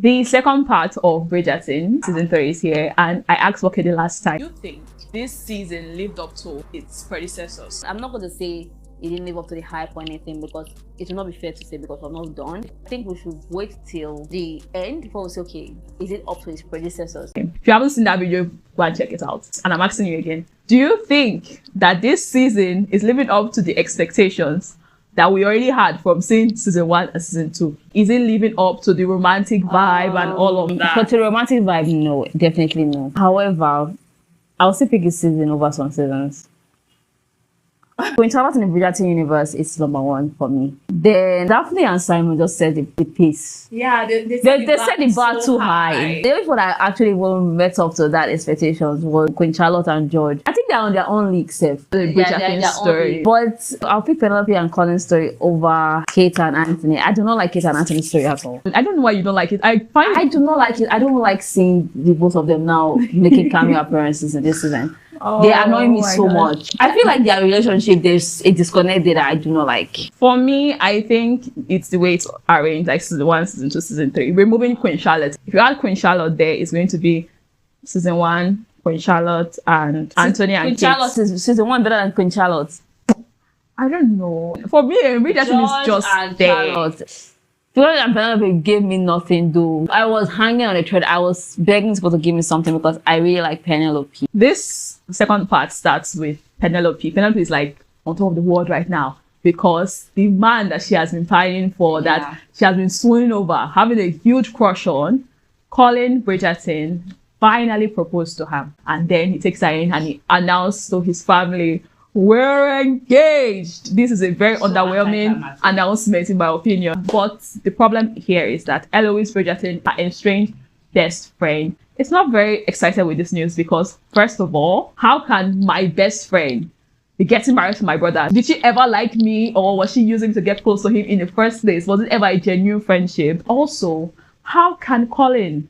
The second part of Bridgerton, season 3 is here, and I asked what the last time. You think this season lived up to its predecessors? I'm not going to say it didn't live up to the hype or anything because it will not be fair to say because we're not done. I think we should wait till the end before we say, okay, is it up to its predecessors? If you haven't seen that video, go and check it out. And I'm asking you again, do you think that this season is living up to the expectations that we already had from seeing season 1 and season 2? Is it living up to the romantic vibe and all of that? But the romantic vibe, no, definitely no. However, I'll still pick this season over some seasons. When Charlotte in the Bridgerton universe, it's number 1 for me. Then Daphne and Simon just set the pace. Yeah, they set the bar too high. The only one that actually met up to that expectations was Queen Charlotte and George. I think they're on their own league, safe. The Bridgerton story. But I'll pick Penelope and Colin's story over Kate and Anthony. I do not like Kate and Anthony's story at all. I don't know why you don't like it. I do not like it. I don't like seeing the both of them now making cameo appearances in this season. Oh, they annoy me so much. I feel like their relationship, there's a disconnect that I do not like. For me, I think it's the way it's arranged, like season 1, season 2, season 3. Removing Queen Charlotte. If you add Queen Charlotte there, it's going to be season 1, Queen Charlotte and Anthony and Kate. Queen Charlotte is season 1 better than Queen Charlotte. I don't know. For me, Bridgerton is just there. Charlotte. George and Penelope gave me nothing, though. I was hanging on a thread. I was begging people to give me something because I really like Penelope. This second part starts with Penelope. Penelope is like on top of the world right now because the man that she has been pining for, that she has been swooning over, having a huge crush on, Colin Bridgerton, finally proposed to her. And then he takes her in and he announced to his family, we're engaged. This is a very underwhelming announcement in my opinion. But the problem here is that Eloise Bridgerton, her estranged best friend, is not very excited with this news because, first of all, how can my best friend be getting married to my brother? Did she ever like me, or was she using to get close to him in the first place? Was it ever a genuine friendship? Also, how can Colin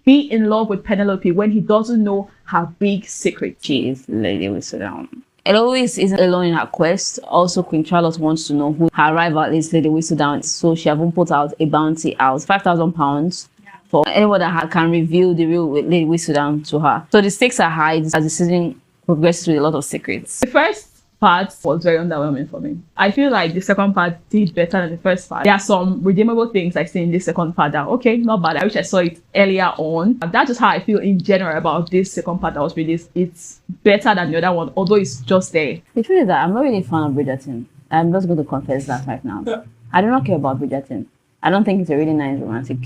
be in love with Penelope when he doesn't know her big secret? She is Lady Whistledown. Eloise isn't alone in her quest. Also, Queen Charlotte wants to know who her rival is, Lady Whistledown. So she even put out a bounty out, £5,000 for anyone that can reveal the real Lady Whistledown to her. So the stakes are high as the season progresses with a lot of secrets. The first part was very underwhelming for me. I feel like the second part did better than the first part. There are some redeemable things I see in this second part that, okay, not bad. I wish I saw it earlier on. That's just how I feel in general about this second part that was released. It's better than the other one, although it's just there. The truth is that I'm not really a fan of Bridgerton. I'm just going to confess that right now. I do not care about Bridgerton. I don't think it's a really nice romantic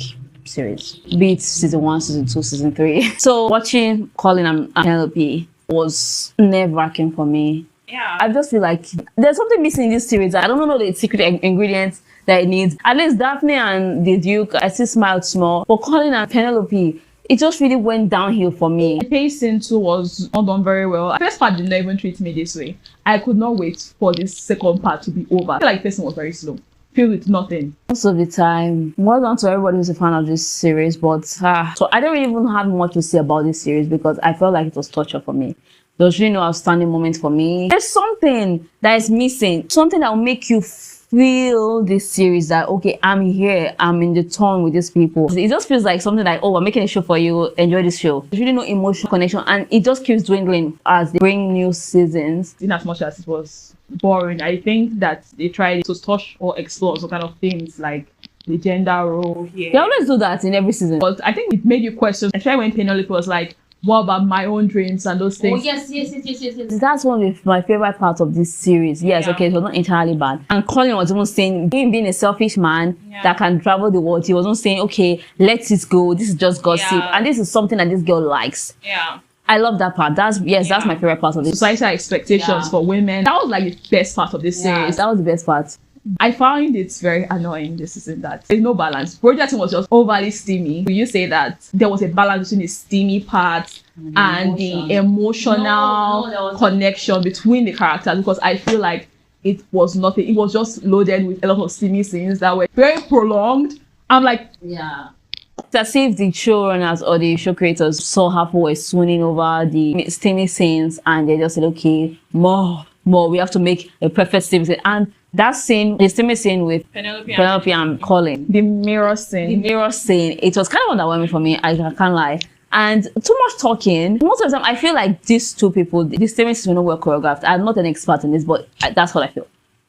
series. Be it season 1, season 2, season 3. So watching Colin and Penelope was nerve-wracking for me. Yeah, I just feel like there's something missing in this series. I don't know the secret ingredients that it needs. At least Daphne and the Duke, I still smiled small. But Colin and Penelope, it just really went downhill for me. The pacing too was not done very well. The first part did not even treat me this way. I could not wait for this second part to be over. I feel like the pacing was very slow. Filled with nothing. Most of the time, well done to everybody who's a fan of this series, but so I don't really even have much to say about this series because I felt like it was torture for me. There was really no outstanding moment for me. There's something that is missing. Something that will make you feel this series that, okay, I'm here, I'm in the tone with these people. It just feels like something like, oh, we're making a show for you, enjoy this show. There's really no emotional connection and it just keeps dwindling as they bring new seasons. In as much as it was boring, I think that they tried to touch or explore some kind of things like the gender role here. They always do that in every season. But I think it made you question, especially when Penelope was like, what about my own dreams and those things? Oh, yes. That's one of my favorite parts of this series. Yes, okay, it was not entirely bad. And Colin was even saying, him being a selfish man that can travel the world, he wasn't saying, okay, let it go. This is just gossip. And this is something that this girl likes. Yeah. I love that part. That's my favorite part of this. Societal expectations for women. That was like the best part of this series. That was the best part. I find it very annoying this season that there's no balance. Bridgerton was just overly steamy. Will you say that there was a balance between the steamy part and the emotional connection between the characters? Because I feel like it was nothing. It was just loaded with a lot of steamy scenes that were very prolonged. I'm like, It's as if the showrunners or the show creators saw how people were swooning over the steamy scenes and they just said, okay, more. We have to make a perfect steamy scene. And That scene, the same scene with Penelope and Colin. The mirror scene. It was kind of underwhelming for me. I can't lie. And too much talking. Most of the time, I feel like these two people, the same scenes were not well choreographed. I'm not an expert in this, but that's what I feel.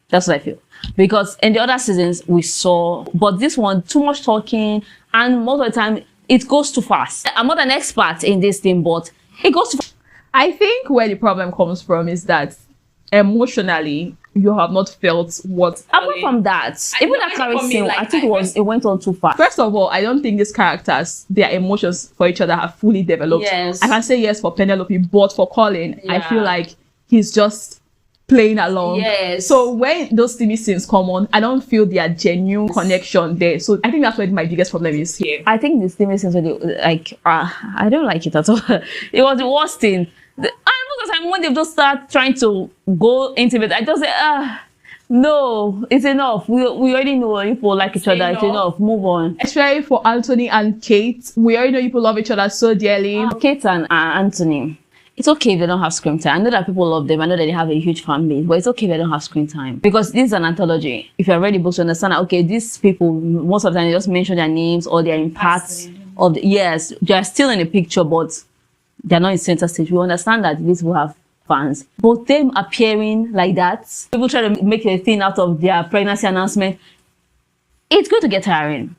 That's what I feel. Because in the other seasons, we saw, but this one, too much talking. And most of the time, it goes too fast. I'm not an expert in this thing, but it goes too fast. I think where the problem comes from is that emotionally, you have not felt what. Apart from that, even that Carrie scene, like, I think it went on too fast. First of all, I don't think these characters, their emotions for each other have fully developed. Yes. I can say yes for Penelope, but for Colin, I feel like he's just playing along. Yes. So when those TV scenes come on, I don't feel their genuine connection there. So I think that's where my biggest problem is here. I think the TV scenes were like, I don't like it at all. It was the worst thing. And when they just start trying to go intimate, I just say, no, it's enough. We already know people like each other. It's enough. Move on. Especially for Anthony and Kate, we already know people love each other so dearly. Kate and Anthony, it's okay if they don't have screen time. I know that people love them. I know that they have a huge fan base, but it's okay if they don't have screen time. Because this is an anthology. If you're ready books to understand that, okay, these people, most of the time, they just mention their names or they're in parts of the, yes, they're still in the picture, but they're not in center stage. We understand that these will have fans. But them appearing like that, people try to make a thing out of their pregnancy announcement. It's going to get tiring.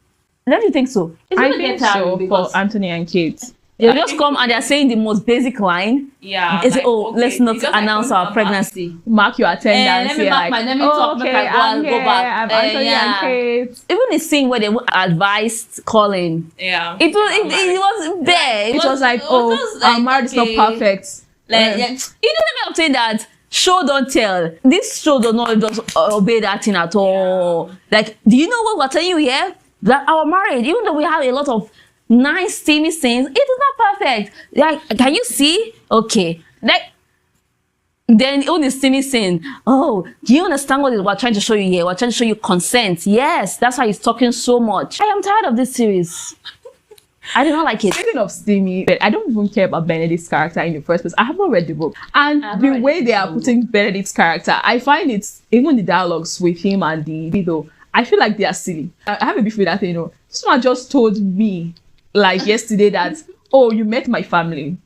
Don't you think so? It's going to get tiring for Anthony and Kate. They just come and they're saying the most basic line. Yeah. It's like, let's not announce our pregnancy. Mark your attendance. Let me talk. I'm Anthony and Kate. Even the scene where they advised Colin. Yeah. It was there. It was like, our marriage is not perfect. Like, you know what I'm saying, that show don't tell. This show does not just obey that thing at all. Like, do you know what we're telling you here? That our marriage, even though we have a lot of nice steamy scenes, it is not perfect. Like, can you see? Okay. Like, then on the steamy scene, do you understand what we're trying to show you here? We're trying to show you consent. Yes, that's why he's talking so much. I am tired of this series. I do not like it. Speaking of steamy, but I don't even care about Benedict's character in the first place. I have not read the book. And the way they are putting Benedict's character, I find it's, even the dialogues with him and the widow, I feel like they are silly. I have a beef with that, This one just told me, like yesterday, that, you met my family.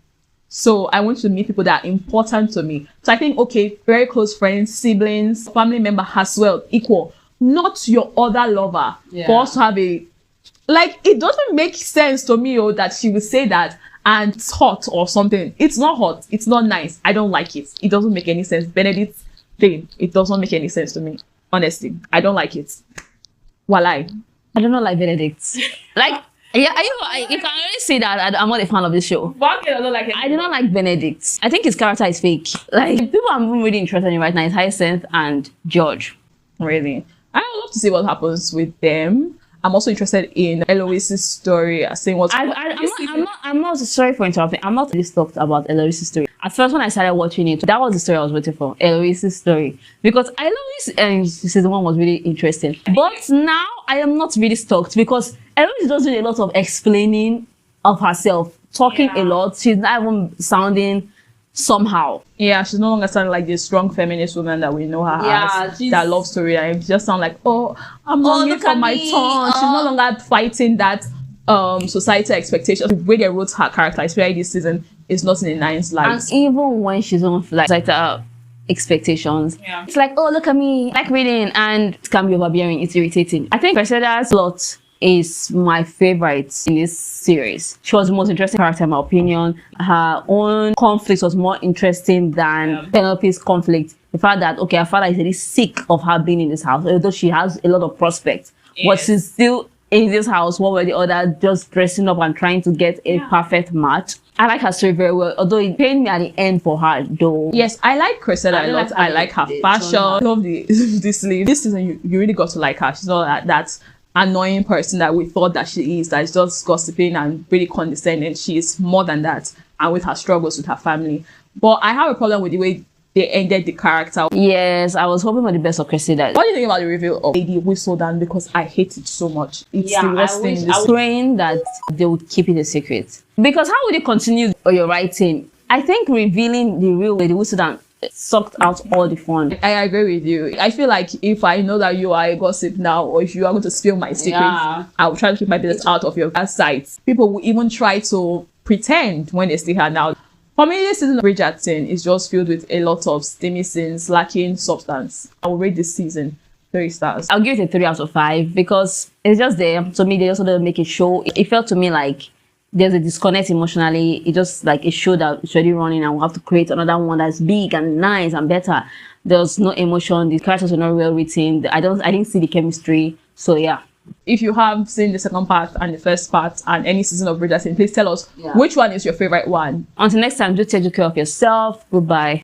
So I want to meet people that are important to me. So I think, okay, very close friends, siblings, family member as well, equal. Not your other lover. Yeah. For us to have a... Like, it doesn't make sense to me, that she would say that and it's hot or something. It's not hot. It's not nice. I don't like it. It doesn't make any sense. Benedict's thing, it doesn't make any sense to me. Honestly, I don't like it. Walai. I do not like Benedict. Like, you can already see that I'm not a fan of this show. I don't like it. I do not like Benedict. I think his character is fake. Like, people I'm really interested in right now is Hyacinth and George. Really. I would love to see what happens with them. I'm also interested in Eloise's story. I'm not sorry for interrupting. I'm not really stoked about Eloise's story. At first, when I started watching it, that was the story I was waiting for. Eloise's story, because Eloise season 1 was really interesting. But now I am not really stoked because Eloise does do a lot of explaining of herself, talking a lot. She's not even sounding somehow. Yeah, she's no longer sounding like the strong feminist woman that we know her as. That love story. And it just sound like, I'm longing for my turn. She's no longer fighting that societal expectation. The way they wrote her character, especially this season, is not in a nice light. And even when she's on like societal expectations, it's like, look at me, like reading, and it can be overbearing. It's irritating. I think Cressida's plot is my favorite in this series. She was the most interesting character in my opinion. Her own conflict was more interesting than Penelope's conflict. The fact that, okay, her father is really sick of her being in this house, although she has a lot of prospects, but she's still in this house, one way or the other, just dressing up and trying to get a perfect match. I like her story very well, although it pained me at the end for her, though. Yes, I like Cressida a lot. I like her fashion. I love this sleeve. This season, you really got to like her. She's not that annoying person that we thought that she is, that is just gossiping and really condescending. She is more than that, and with her struggles with her family. But I have a problem with the way they ended the character. Yes, I was hoping for the best of Cressida. What do you think about the reveal of Lady Whistledown? Because I hate it so much. It's the worst thing in this. I was praying that they would keep it a secret. Because how would you continue your writing? I think revealing the real Lady Whistledown it sucked out all the fun. I agree with you. I feel like if I know that you are a gossip now, or if you are going to spill my secrets, I will try to keep my business out of your sight. People will even try to pretend when they see her now. For me, this season of Bridgerton is just filled with a lot of steamy scenes lacking substance. I will rate this season 3 stars. I'll give it a 3 out of 5 because it's just there. To me, they just want to make a show. It felt to me like there's a disconnect emotionally. It's just like a show that's already running and we'll have to create another one that's big and nice and better. There's no emotion. The characters were not well written. I didn't see the chemistry. So yeah. If you have seen the second part and the first part and any season of Bridgerton, please tell us which one is your favorite one. Until next time, do take good care of yourself. Goodbye.